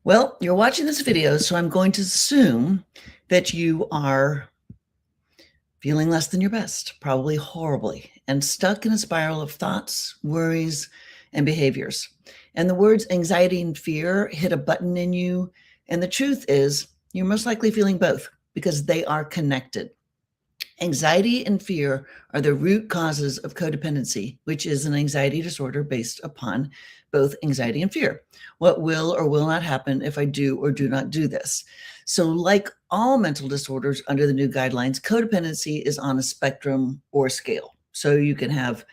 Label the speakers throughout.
Speaker 1: Well, you're watching this video, so I'm going to assume that you are feeling less than your best, probably horribly, and stuck in a spiral of thoughts, worries, and behaviors. And the words anxiety and fear hit a button in you. And the truth is, you're most likely feeling both because they are connected. Anxiety and fear are the root causes of codependency, which is an anxiety disorder based upon both anxiety and fear. What will or will not happen if I do or do not do this? So, like all mental disorders under the new guidelines, codependency is on a spectrum or scale. So, you can have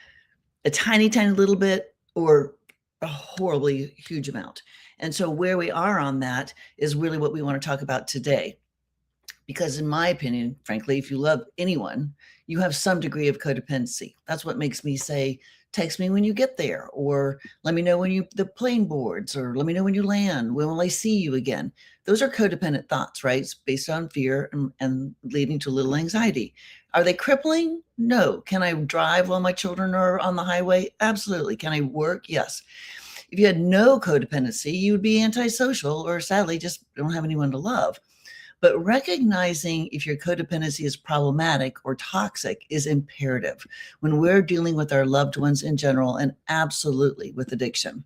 Speaker 1: a tiny, tiny little bit or a horribly huge amount. And so, where we are on that is really what we want to talk about today. Because in my opinion, frankly, if you love anyone, you have some degree of codependency. That's what makes me say, text me when you get there, or let me know when the plane boards, or let me know when you land. When will I see you again? Those are codependent thoughts, right? It's based on fear and leading to little anxiety. Are they crippling? No. Can I drive while my children are on the highway? Absolutely. Can I work? Yes. If you had no codependency, you would be antisocial or sadly just don't have anyone to love. But recognizing if your codependency is problematic or toxic is imperative when we're dealing with our loved ones in general and absolutely with addiction.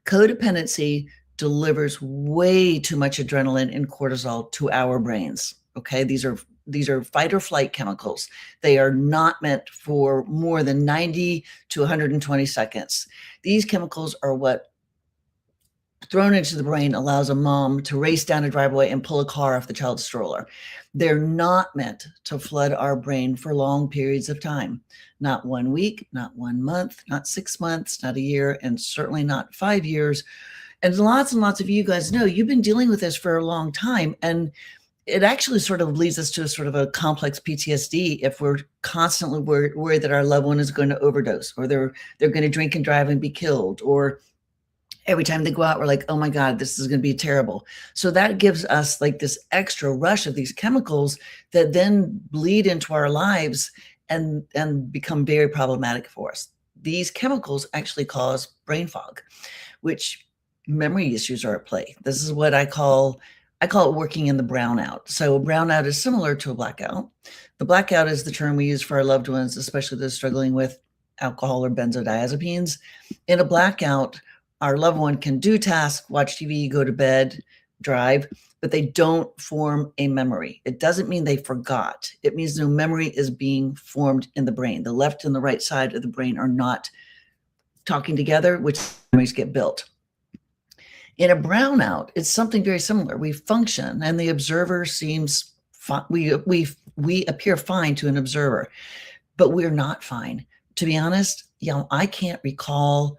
Speaker 1: Codependency delivers way too much adrenaline and cortisol to our brains. Okay, these are fight or flight chemicals. They are not meant for more than 90 to 120 seconds. These chemicals are what thrown into the brain allows a mom to race down a driveway and pull a car off the child's stroller. They're not meant to flood our brain for long periods of time. Not 1 week, not 1 month, not 6 months, not a year, and certainly not 5 years. And lots of you guys know you've been dealing with this for a long time. And it actually sort of leads us to a sort of a complex PTSD if we're constantly worried that our loved one is going to overdose, or they're going to drink and drive and be killed, or every time they go out, we're like, oh my God, this is going to be terrible. So that gives us like this extra rush of these chemicals that then bleed into our lives and become very problematic for us. These chemicals actually cause brain fog, which memory issues are at play. This is what I call it working in the brownout. So a brownout is similar to a blackout. The blackout is the term we use for our loved ones, especially those struggling with alcohol or benzodiazepines. In a blackout, our loved one can do tasks, watch TV, go to bed, drive, but they don't form a memory. It doesn't mean they forgot. It means no memory is being formed in the brain. The left and the right side of the brain are not talking together, which memories get built. In a brownout, it's something very similar. We function and the observer seems fine. We appear fine to an observer, but we're not fine. To be honest, I can't recall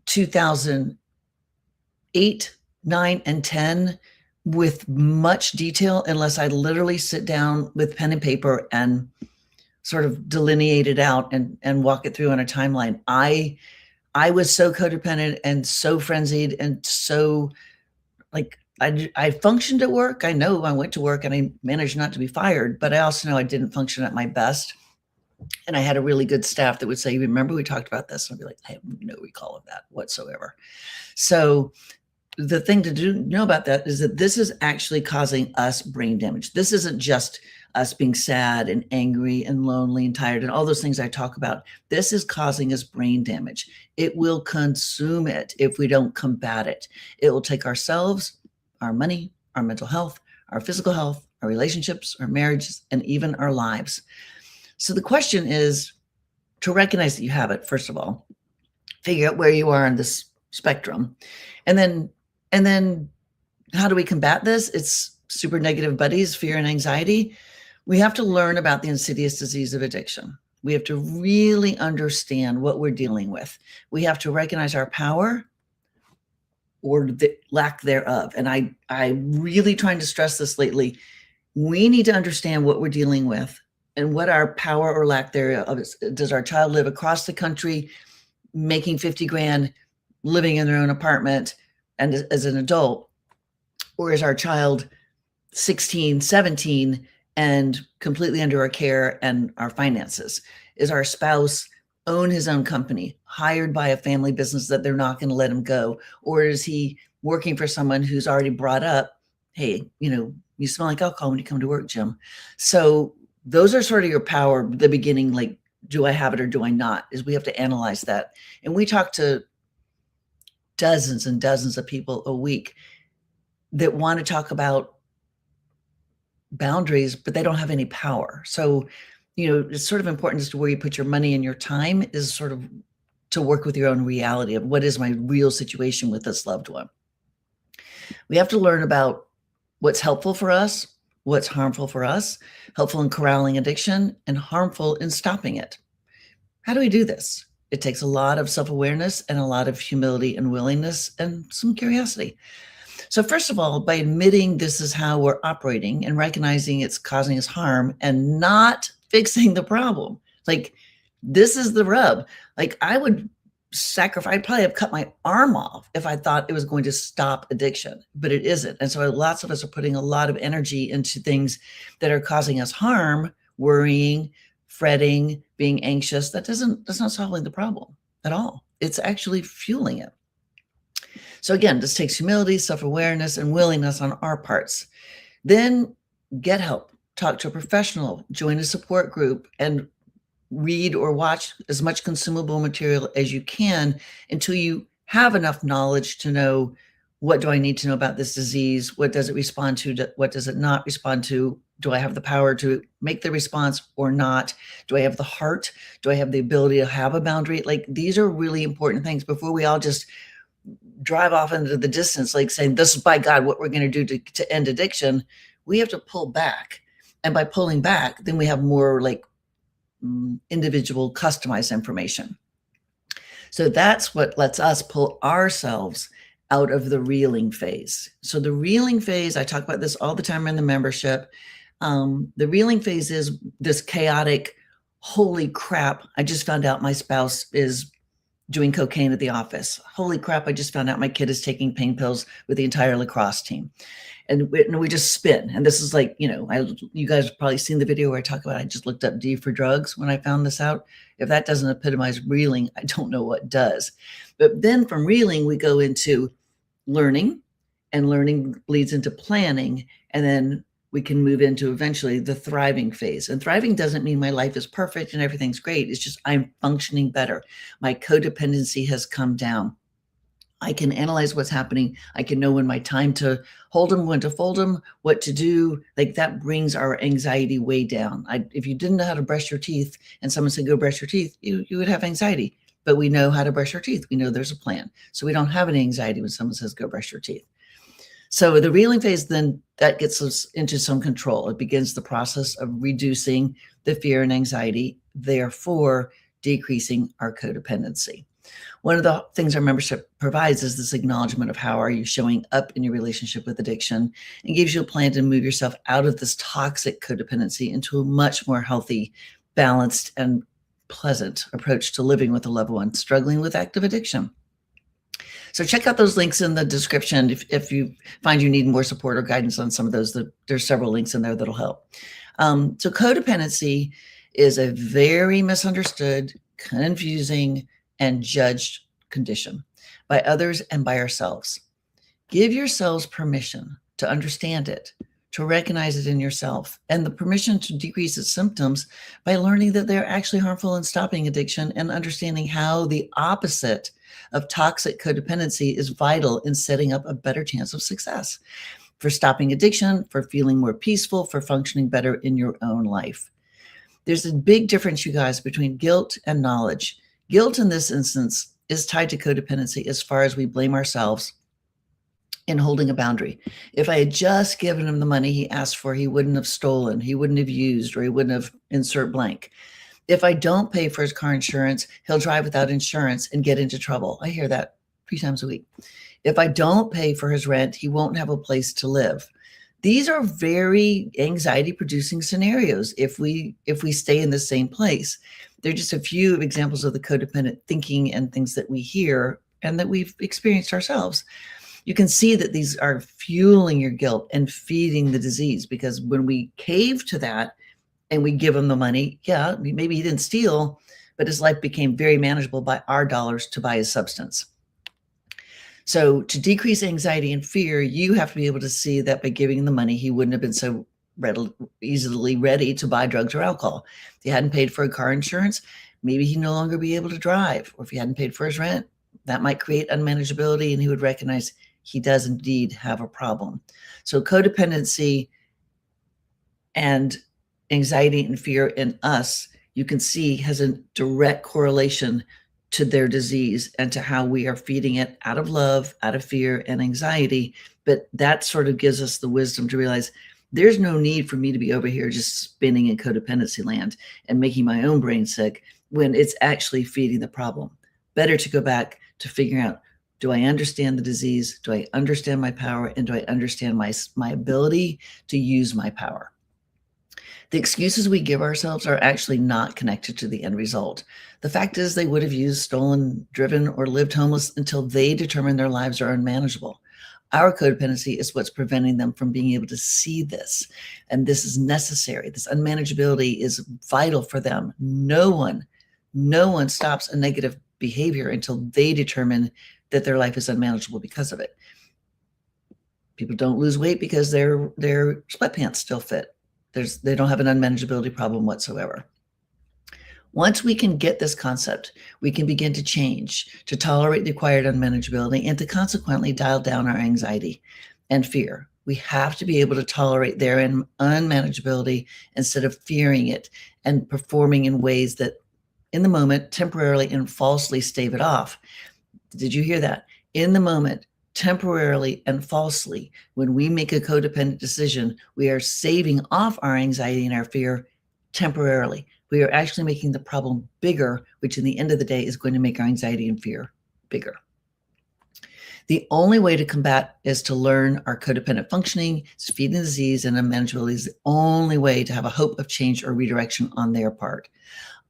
Speaker 1: 2008, 9, and 10 with much detail unless I literally sit down with pen and paper and sort of delineate it out and walk it through on a timeline. I was so codependent and so frenzied and so like I functioned at work. I know I went to work and I managed not to be fired, but I also know I didn't function at my best. And I had a really good staff that would say, remember, we talked about this. And I'd be like, I have no recall of that whatsoever. So the thing to know about that is that this is actually causing us brain damage. This isn't just us being sad and angry and lonely and tired and all those things I talk about. This is causing us brain damage. It will consume it if we don't combat it. It will take ourselves, our money, our mental health, our physical health, our relationships, our marriages, and even our lives. So the question is to recognize that you have it, first of all, figure out where you are on this spectrum. And then how do we combat this? It's super negative buddies, fear and anxiety. We have to learn about the insidious disease of addiction. We have to really understand what we're dealing with. We have to recognize our power or the lack thereof. And I'm really trying to stress this lately. We need to understand what we're dealing with and what our power or lack thereof is. Does our child live across the country making 50 grand, living in their own apartment and as an adult? Or is our child 16, 17 and completely under our care and our finances? Is our spouse own his own company, hired by a family business that they're not going to let him go? Or is he working for someone who's already brought up, hey, you smell like alcohol when you come to work, Jim. So those are sort of your power, the beginning, like, do I have it or do I not? Is we have to analyze that. And we talk to dozens and dozens of people a week that want to talk about boundaries, but they don't have any power. So, it's sort of important as to where you put your money and your time is sort of to work with your own reality of what is my real situation with this loved one. We have to learn about what's helpful for us, what's harmful for us, helpful in corralling addiction, and harmful in stopping it. How do we do this? It takes a lot of self-awareness and a lot of humility and willingness and some curiosity. So first of all, by admitting this is how we're operating and recognizing it's causing us harm and not fixing the problem. Like, this is the rub. Like, I would sacrifice, I'd probably have cut my arm off if I thought it was going to stop addiction, but it isn't. And so lots of us are putting a lot of energy into things that are causing us harm, worrying, fretting, being anxious. That's not solving the problem at all. It's actually fueling it. So again, this takes humility, self-awareness, and willingness on our parts. Then get help, talk to a professional, join a support group, and read or watch as much consumable material as you can until you have enough knowledge to know, what do I need to know about this disease? What does it respond to? What does it not respond to? Do I have the power to make the response or not? Do I have the heart? Do I have the ability to have a boundary? Like, these are really important things before we all just drive off into the distance, like saying, this is by God what we're going to do to end addiction. We have to pull back. And by pulling back, then we have more like individual customized information. So that's what lets us pull ourselves out of the reeling phase. So the reeling phase, I talk about this all the time in the membership. The reeling phase is this chaotic, holy crap, I just found out my spouse is doing cocaine at the office. Holy crap, I just found out my kid is taking pain pills with the entire lacrosse team. And we just spin. And this is like, you guys have probably seen the video where I talk about, I just looked up D for drugs when I found this out. If that doesn't epitomize reeling, I don't know what does. But then from reeling, we go into learning, and learning leads into planning. And then we can move into eventually the thriving phase. And thriving doesn't mean my life is perfect and everything's great. It's just I'm functioning better. My codependency has come down. I can analyze what's happening. I can know when my time to hold them, when to fold them, what to do. Like, that brings our anxiety way down. If you didn't know how to brush your teeth and someone said, go brush your teeth, you would have anxiety. But we know how to brush our teeth. We know there's a plan. So we don't have any anxiety when someone says, go brush your teeth. So the reeling phase, then that gets us into some control. It begins the process of reducing the fear and anxiety, therefore decreasing our codependency. One of the things our membership provides is this acknowledgement of how are you showing up in your relationship with addiction, and gives you a plan to move yourself out of this toxic codependency into a much more healthy, balanced, and pleasant approach to living with a loved one struggling with active addiction. So check out those links in the description if you find you need more support or guidance on some of those. There's several links in there that'll help. So codependency is a very misunderstood, confusing, and judged condition by others and by ourselves. Give yourselves permission to understand it, to recognize it in yourself, and the permission to decrease its symptoms by learning that they're actually harmful in stopping addiction, and understanding how the opposite of toxic codependency is vital in setting up a better chance of success for stopping addiction, for feeling more peaceful, for functioning better in your own life. There's a big difference, you guys, between guilt and knowledge. Guilt in this instance is tied to codependency as far as we blame ourselves in holding a boundary. If I had just given him the money he asked for, he wouldn't have stolen, he wouldn't have used, or he wouldn't have insert blank. If I don't pay for his car insurance, he'll drive without insurance and get into trouble. I hear that 3 times a week. If I don't pay for his rent, he won't have a place to live. These are very anxiety-producing scenarios if we stay in the same place. They're just a few examples of the codependent thinking and things that we hear and that we've experienced ourselves. You can see that these are fueling your guilt and feeding the disease, because when we cave to that and we give him the money, yeah, maybe he didn't steal, but his life became very manageable by our dollars to buy his substance. So to decrease anxiety and fear, you have to be able to see that by giving him the money, he wouldn't have been so easily ready to buy drugs or alcohol. If he hadn't paid for a car insurance, maybe he'd no longer be able to drive. Or if he hadn't paid for his rent, that might create unmanageability, and he would recognize he does indeed have a problem. So codependency and anxiety and fear in us, you can see, has a direct correlation to their disease and to how we are feeding it out of love, out of fear and anxiety. But that sort of gives us the wisdom to realize there's no need for me to be over here just spinning in codependency land and making my own brain sick when it's actually feeding the problem. Better to go back to figuring out, do I understand the disease? Do I understand my power? And do I understand my ability to use my power? The excuses we give ourselves are actually not connected to the end result. The fact is, they would have used, stolen, driven, or lived homeless until they determine their lives are unmanageable. Our codependency is what's preventing them from being able to see this. And this is necessary. This unmanageability is vital for them. No one stops a negative behavior until they determine that their life is unmanageable because of it. People don't lose weight because their sweatpants still fit. They don't have an unmanageability problem whatsoever. Once we can get this concept, we can begin to change, to tolerate the acquired unmanageability, and to consequently dial down our anxiety and fear. We have to be able to tolerate their unmanageability instead of fearing it and performing in ways that, in the moment, temporarily and falsely stave it off. Did you hear that? In the moment, temporarily and falsely, when we make a codependent decision, we are saving off our anxiety and our fear temporarily. We are actually making the problem bigger, which in the end of the day is going to make our anxiety and fear bigger. The only way to combat is to learn our codependent functioning, feeding the disease, and unmanageability is the only way to have a hope of change or redirection on their part.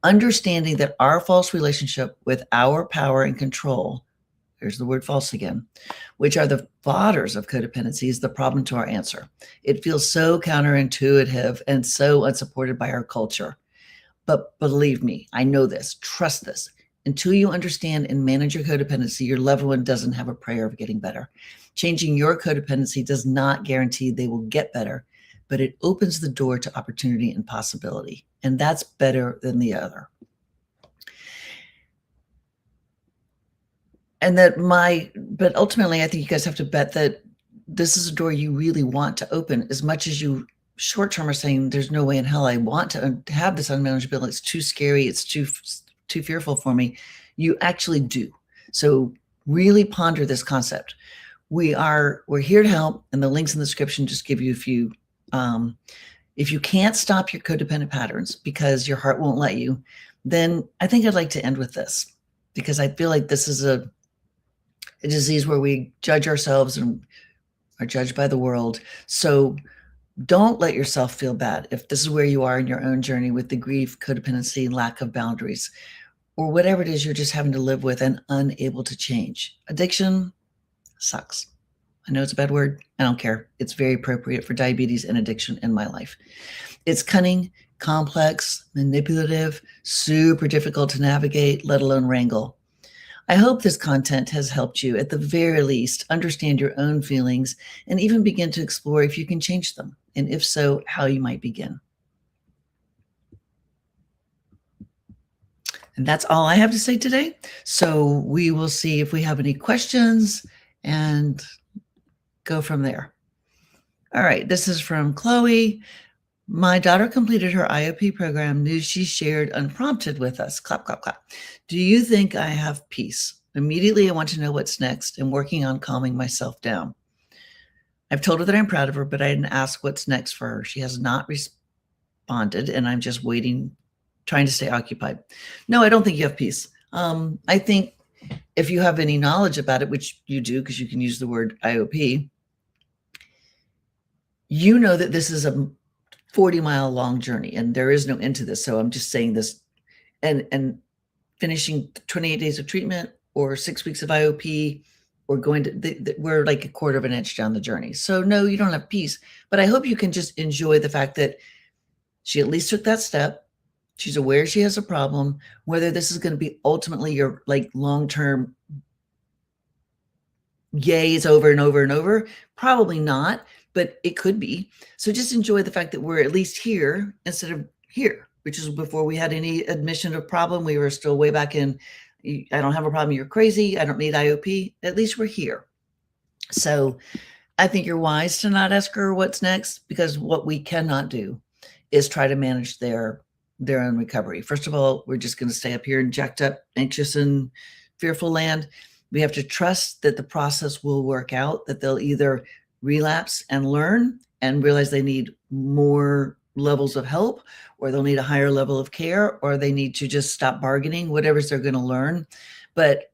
Speaker 1: Understanding that our false relationship with our power and control, there's the word false again, which are the fathers of codependency, is the problem to our answer. It feels so counterintuitive and so unsupported by our culture. But believe me, I know this, trust this. Until you understand and manage your codependency, your loved one doesn't have a prayer of getting better. Changing your codependency does not guarantee they will get better, but it opens the door to opportunity and possibility. And that's better than the other. And but ultimately, I think you guys have to bet that this is a door you really want to open, as much as you short-term are saying, there's no way in hell I want to have this unmanageability. It's too scary. It's too fearful for me. You actually do. So really ponder this concept. We're here to help, and the links in the description just give you a few. If you can't stop your codependent patterns because your heart won't let you, then I think I'd like to end with this, because I feel like this is a disease where we judge ourselves and are judged by the world. So don't let yourself feel bad if this is where you are in your own journey with the grief, codependency, lack of boundaries, or whatever it is you're just having to live with and unable to change. Addiction sucks. I know it's a bad word. I don't care. It's very appropriate for diabetes and addiction in my life. It's cunning, complex, manipulative, super difficult to navigate, let alone wrangle. I hope this content has helped you, at the very least, understand your own feelings and even begin to explore if you can change them, and if so, how you might begin. And that's all I have to say today. So we will see if we have any questions and go from there. All right, this is from Chloe. My daughter completed her IOP program. News she shared unprompted with us. Clap, clap, clap. Do you think I have peace? Immediately, I want to know what's next and working on calming myself down. I've told her that I'm proud of her, but I didn't ask what's next for her. She has not responded, and I'm just waiting, trying to stay occupied. No, I don't think you have peace. I think if you have any knowledge about it, which you do because you can use the word IOP, you know that this is a 40-mile long journey and there is no end to this. So I'm just saying this, and finishing 28 days of treatment or 6 weeks of IOP, or going to, we're like a quarter of an inch down the journey. So no, you don't have peace, but I hope you can just enjoy the fact that she at least took that step. She's aware she has a problem. Whether this is going to be ultimately your like long-term yays over and over and over? Probably not, but it could be. So just enjoy the fact that we're at least here instead of here, which is before we had any admission of problem. We were still way back in, I don't have a problem, you're crazy, I don't need IOP. At least we're here. So I think you're wise to not ask her what's next, because what we cannot do is try to manage their own recovery. First of all, we're just going to stay up here in jacked up, anxious, and fearful land. We have to trust that the process will work out, that they'll either relapse and learn and realize they need more levels of help, or they'll need a higher level of care, or they need to just stop bargaining, whatever's they're going to learn. But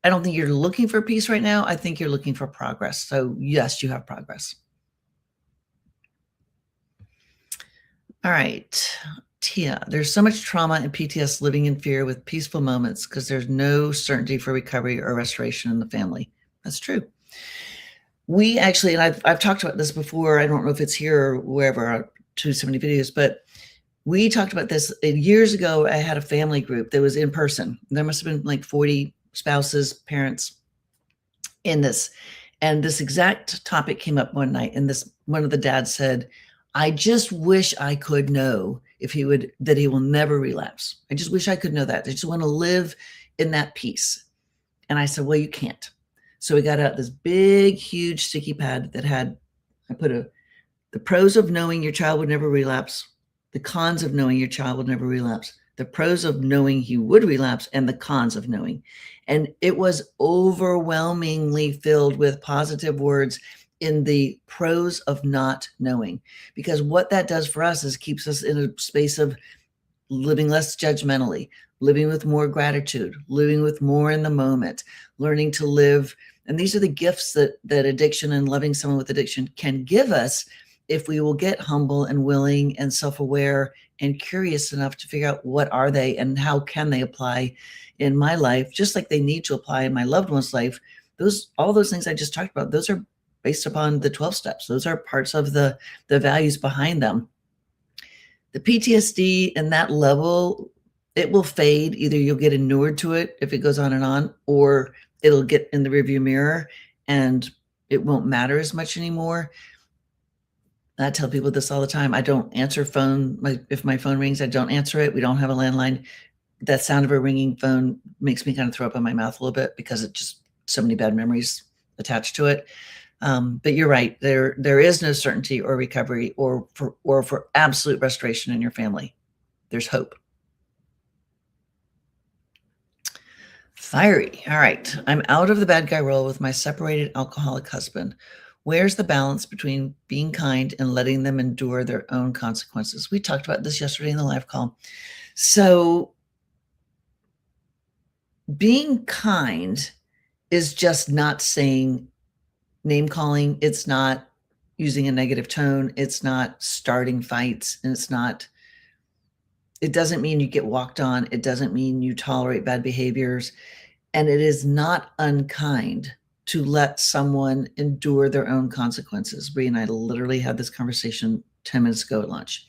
Speaker 1: I don't think you're looking for peace right now. I think you're looking for progress. So yes, you have progress. All right. Tia, there's so much trauma and PTS living in fear with peaceful moments because there's no certainty for recovery or restoration in the family. That's true. We actually, and I've talked about this before. I don't know if it's here or wherever, 270 videos, but we talked about this years ago. I had a family group that was in person. There must have been like 40 spouses, parents in this. And this exact topic came up one night. And one of the dads said, I just wish I could know that he will never relapse. I just wish I could know that. I just want to live in that peace. And I said, well, you can't. So we got out this big, huge sticky pad that I put the pros of knowing your child would never relapse, the cons of knowing your child would never relapse, the pros of knowing he would relapse, and the cons of knowing. And it was overwhelmingly filled with positive words in the pros of not knowing, because what that does for us is keeps us in a space of living less judgmentally, living with more gratitude, living with more in the moment, learning to live. And these are the gifts that addiction and loving someone with addiction can give us if we will get humble and willing and self-aware and curious enough to figure out what are they and how can they apply in my life, just like they need to apply in my loved one's life. All those things I just talked about, those are based upon the 12 steps. Those are parts of the values behind them. The PTSD and that level, it will fade. Either you'll get inured to it if it goes on and on, or it'll get in the rearview mirror and it won't matter as much anymore. I tell people this all the time. I don't answer phone. If my phone rings, I don't answer it. We don't have a landline. That sound of a ringing phone makes me kind of throw up in my mouth a little bit because it just so many bad memories attached to it. But you're right. There is no certainty or recovery or for absolute restoration in your family. There's hope. Fiery. All right. I'm out of the bad guy role with my separated alcoholic husband. Where's the balance between being kind and letting them endure their own consequences? We talked about this yesterday in the live call. So being kind is just not saying name calling. It's not using a negative tone. It's not starting fights. And it doesn't mean you get walked on. It doesn't mean you tolerate bad behaviors. And it is not unkind to let someone endure their own consequences. Bree and I literally had this conversation 10 minutes ago at lunch.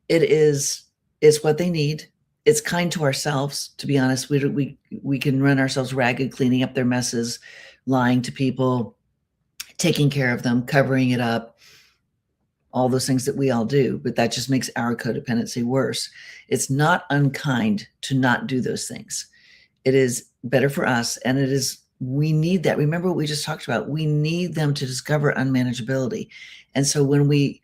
Speaker 1: It's what they need. It's kind to ourselves, to be honest. We can run ourselves ragged, cleaning up their messes, lying to people, taking care of them, covering it up, all those things that we all do, but that just makes our codependency worse. It's not unkind to not do those things. It is better for us, and we need that. Remember what we just talked about. We need them to discover unmanageability. And so when we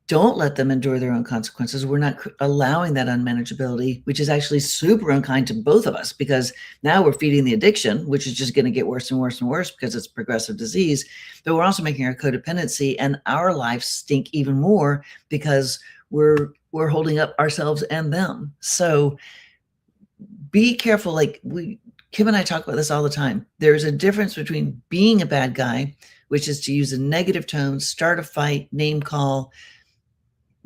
Speaker 1: don't let them endure their own consequences, we're not allowing that unmanageability, which is actually super unkind to both of us, because now we're feeding the addiction, which is just going to get worse and worse and worse because it's progressive disease. But we're also making our codependency and our lives stink even more because we're holding up ourselves and them. So be careful. Like Kim and I talk about this all the time. There's a difference between being a bad guy, which is to use a negative tone, start a fight, name call,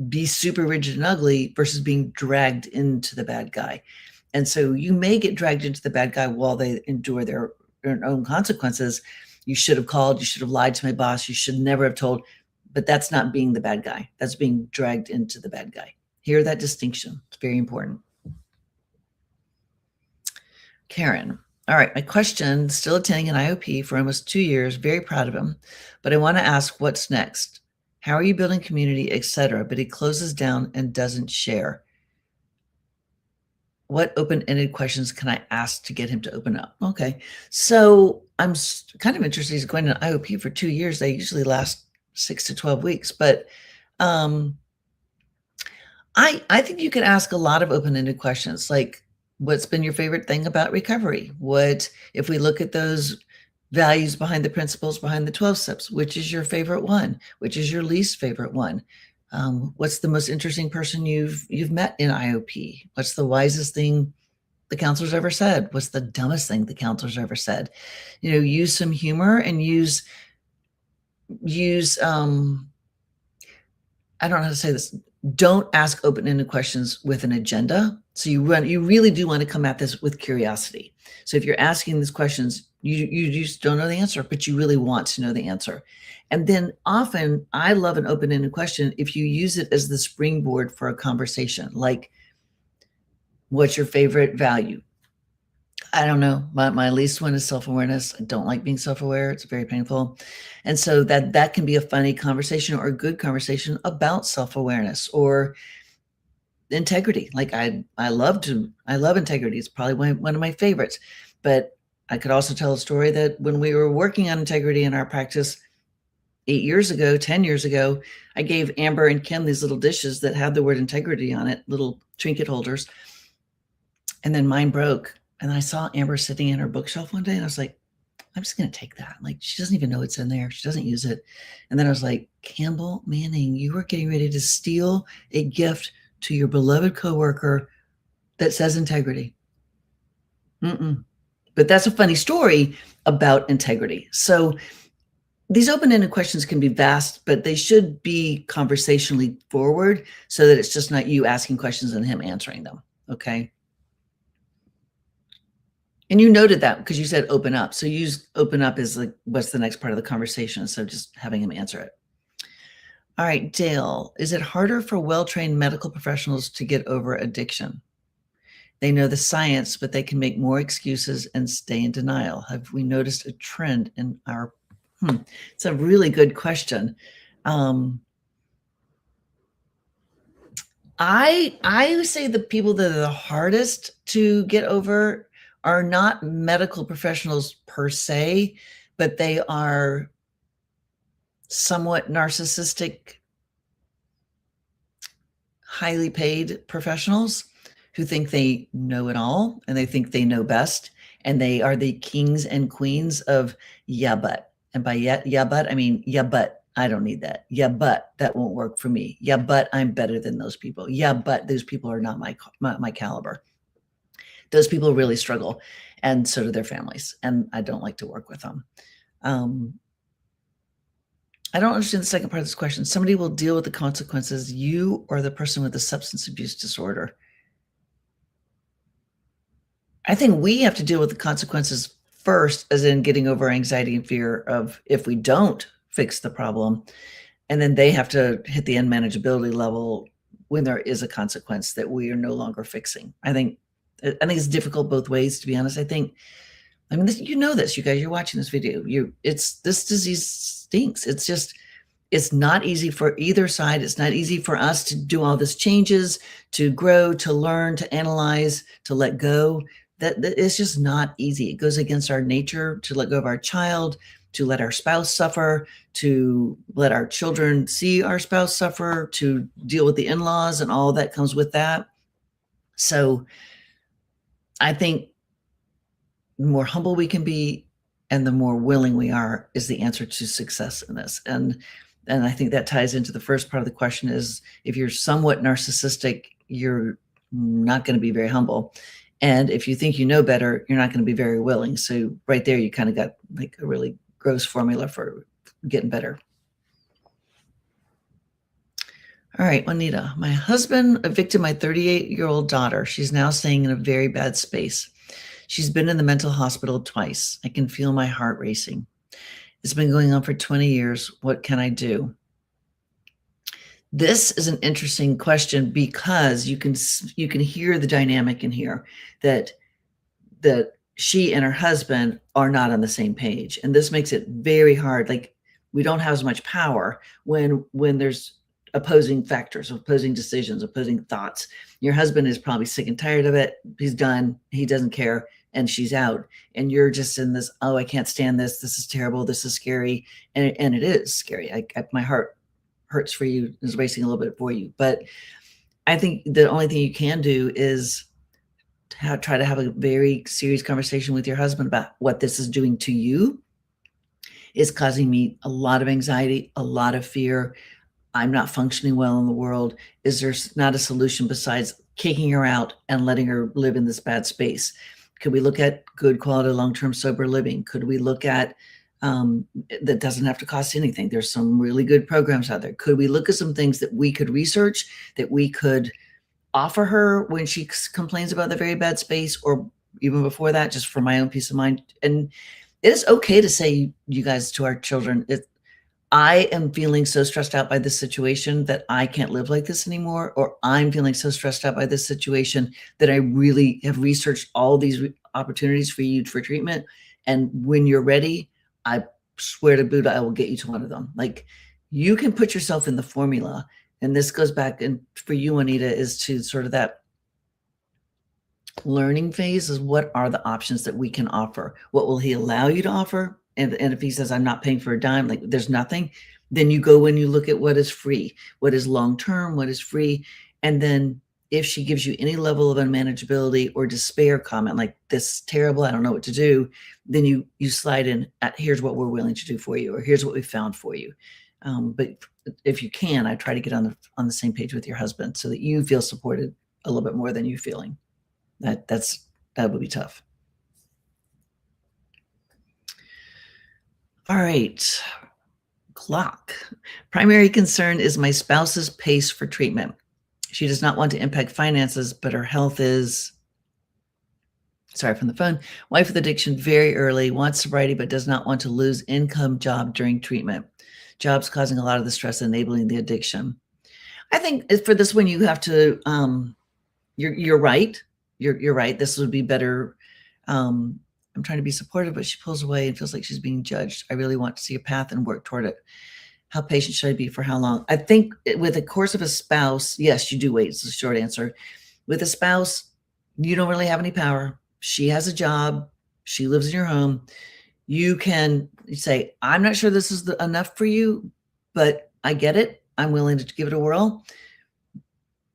Speaker 1: be super rigid and ugly, versus being dragged into the bad guy. And so you may get dragged into the bad guy while they endure their own consequences. You should have called, you should have lied to my boss, you should never have told, but that's not being the bad guy. That's being dragged into the bad guy. Hear that distinction. It's very important. Karen, All right, my question, still attending an IOP for almost 2 years, very proud of him, but I wanna ask what's next? How are you building community, etc.? But he closes down and doesn't share. What open-ended questions can I ask to get him to open up? Okay, so I'm kind of interested. He's going to IOP for 2 years. They usually last 6 to 12 weeks, but um, I think you could ask a lot of open-ended questions, like, what's been your favorite thing about recovery? What if we look at those values behind the principles behind the 12 steps, which is your favorite one? Which is your least favorite one? What's the most interesting person you've met in IOP? What's the wisest thing the counselor's ever said? What's the dumbest thing the counselor's ever said? Use some humor and use I don't know how to say this. Don't ask open-ended questions with an agenda. So you really do want to come at this with curiosity. So if you're asking these questions, you just don't know the answer, but you really want to know the answer. And then often I love an open-ended question if you use it as the springboard for a conversation, like, what's your favorite value? I don't know. My least one is self-awareness. I don't like being self-aware. It's very painful. And so that can be a funny conversation or a good conversation about self-awareness or integrity. Like I love integrity. It's probably one of my favorites. But I could also tell a story that when we were working on integrity in our practice 8 years ago, 10 years ago, I gave Amber and Kim these little dishes that had the word integrity on it, little trinket holders. And then mine broke. And I saw Amber sitting in her bookshelf one day and I was like, I'm just going to take that. Like, she doesn't even know it's in there. She doesn't use it. And then I was like, Campbell Manning, you are getting ready to steal a gift to your beloved coworker that says integrity. But that's a funny story about integrity. So these open-ended questions can be vast, but they should be conversationally forward so that it's just not you asking questions and him answering them. Okay. And you noted that because you said open up. So use open up as like, what's the next part of the conversation? So just having him answer it. All right, Dale, is it harder for well-trained medical professionals to get over addiction? They know the science, but they can make more excuses and stay in denial. Have we noticed a trend in our, it's a really good question. I would say the people that are the hardest to get over are not medical professionals per se, but they are somewhat narcissistic, highly paid professionals who think they know it all and they think they know best. And they are the kings and queens of, yeah, but. And by yeah, but, I mean, yeah, but I don't need that. Yeah, but that won't work for me. Yeah, but I'm better than those people. Yeah, but those people are not my caliber. Those people really struggle, and so do their families. And I don't like to work with them. I don't understand the second part of this question. Somebody will deal with the consequences, you or the person with the substance abuse disorder. I think we have to deal with the consequences first, as in getting over anxiety and fear of if we don't fix the problem. And then they have to hit the unmanageability level when there is a consequence that we are no longer fixing. I think it's difficult both ways, to be honest. I mean, you know this, you guys, you're watching this video. This disease stinks. It's not easy for either side. It's not easy for us to do all these changes, to grow, to learn, to analyze, to let go. That it's just not easy. It goes against our nature to let go of our child, to let our spouse suffer, to let our children see our spouse suffer, to deal with the in-laws and all that comes with that. So I think the more humble we can be and the more willing we are is the answer to success in this. And I think that ties into the first part of the question is, if you're somewhat narcissistic, you're not going to be very humble. And if you think you know better, you're not going to be very willing. So right there, you kind of got like a really gross formula for getting better. All right, Juanita, my husband evicted my 38-year-old daughter. She's now staying in a very bad space. She's been in the mental hospital twice. I can feel my heart racing. It's been going on for 20 years. What can I do? This is an interesting question because you can hear the dynamic in here that she and her husband are not on the same page, and this makes it very hard. Like, we don't have as much power when there's opposing factors, opposing decisions, opposing thoughts. Your husband is probably sick and tired of it. He's done. He doesn't care, and she's out. And you're just in this, oh, I can't stand this. This is terrible. This is scary. And it is scary. My heart hurts for you, is racing a little bit for you. But I think the only thing you can do is try to have a very serious conversation with your husband about what this is doing to you. It's causing me a lot of anxiety, a lot of fear. I'm not functioning well in the world. Is there not a solution besides kicking her out and letting her live in this bad space? Could we look at good quality long-term sober living? Could we look at that doesn't have to cost anything? There's some really good programs out there. Could we look at some things that we could research, that we could offer her when she complains about the very bad space, or even before that, just for my own peace of mind? And it is okay to say, you guys, to our children, I am feeling so stressed out by this situation that I can't live like this anymore, or I'm feeling so stressed out by this situation that I really have researched all these opportunities for you for treatment. And when you're ready, I swear to Buddha, I will get you to one of them. Like, you can put yourself in the formula. And this goes back, and for you, Anita, is to sort of that learning phase is, what are the options that we can offer? What will he allow you to offer? And if he says, I'm not paying for a dime, like there's nothing, then you go and you look at what is free, what is long-term, what is free. And then if she gives you any level of unmanageability or despair comment, like, this is terrible, I don't know what to do, then you slide in at, here's what we're willing to do for you, or here's what we found for you. But if you can, I try to get on the same page with your husband so that you feel supported a little bit more than you feeling. That would be tough. All right. Clock. Primary concern is my spouse's pace for treatment. She does not want to impact finances, but her health is, sorry, from the phone. Wife with addiction very early, wants sobriety, but does not want to lose income job during treatment. Job's causing a lot of the stress, enabling the addiction. I think for this one, you have to, you're right. You're right. This would be better. I'm trying to be supportive, but she pulls away and feels like she's being judged. I really want to see a path and work toward it. How patient should I be? For how long? I think with the course of a spouse, yes, you do wait. It's the short answer. With a spouse, you don't really have any power. She has a job. She lives in your home. You can say, I'm not sure this is enough for you, but I get it. I'm willing to give it a whirl.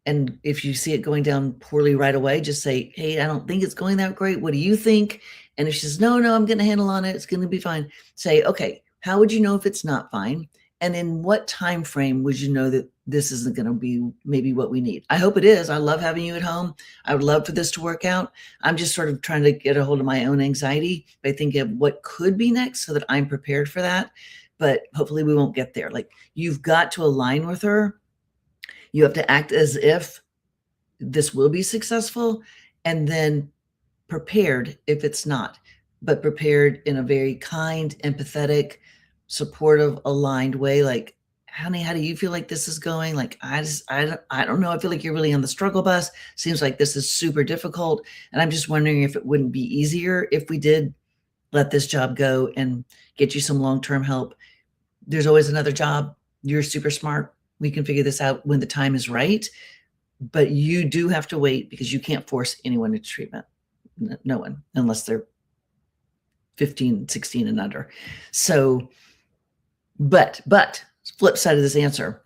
Speaker 1: And if you see it going down poorly right away, just say, hey, I don't think it's going that great. What do you think? And if she says, no, I'm getting a handle on it, it's going to be fine. Say, okay, how would you know if it's not fine? And in what time frame would you know that this isn't going to be maybe what we need? I hope it is. I love having you at home. I would love for this to work out. I'm just sort of trying to get a hold of my own anxiety by thinking of what could be next so that I'm prepared for that. But hopefully we won't get there. Like, you've got to align with her. You have to act as if this will be successful, and then prepared if it's not, but prepared in a very kind, empathetic, supportive, aligned way. Like, honey, how do you feel like this is going? Like, I don't know. I feel like you're really on the struggle bus. Seems like this is super difficult. And I'm just wondering if it wouldn't be easier if we did let this job go and get you some long-term help. There's always another job. You're super smart. We can figure this out when the time is right, but you do have to wait, because you can't force anyone into treatment. No one, unless they're 15, 16 and under. So, but flip side of this answer,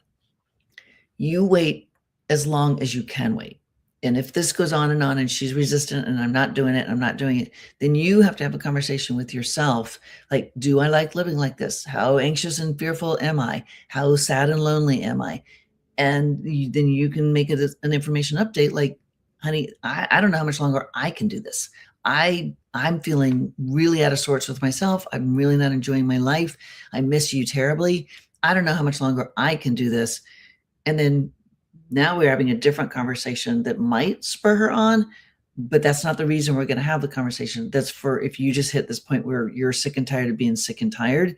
Speaker 1: you wait as long as you can wait. And if this goes on and she's resistant and I'm not doing it, then you have to have a conversation with yourself. Like, do I like living like this? How anxious and fearful am I? How sad and lonely am I? And then you can make it an information update. Like, honey, I don't know how much longer I can do this. I'm feeling really out of sorts with myself. I'm really not enjoying my life. I miss you terribly. I don't know how much longer I can do this. And then now we're having a different conversation that might spur her on, but that's not the reason we're going to have the conversation. That's for if you just hit this point where you're sick and tired of being sick and tired,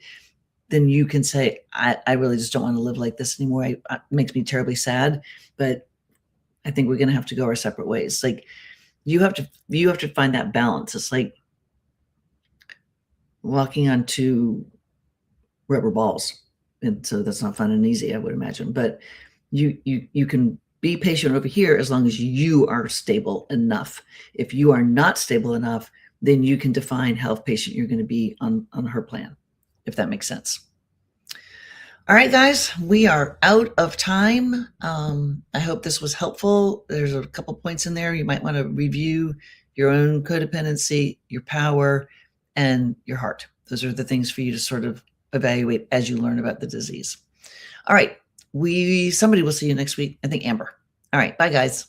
Speaker 1: then you can say, I really just don't want to live like this anymore. It makes me terribly sad, but I think we're going to have to go our separate ways. Like, you have to find that balance. It's like, walking onto rubber balls. And so that's not fun and easy, I would imagine. But you can be patient over here as long as you are stable enough. If you are not stable enough, then you can define how patient you're going to be on her plan, if that makes sense. All right, guys, we are out of time. I hope this was helpful. There's a couple points in there you might want to review: your own codependency, your power, and your heart. Those are the things for you to sort of evaluate as you learn about the disease. All right, somebody will see you next week. I think Amber. All right, bye, guys.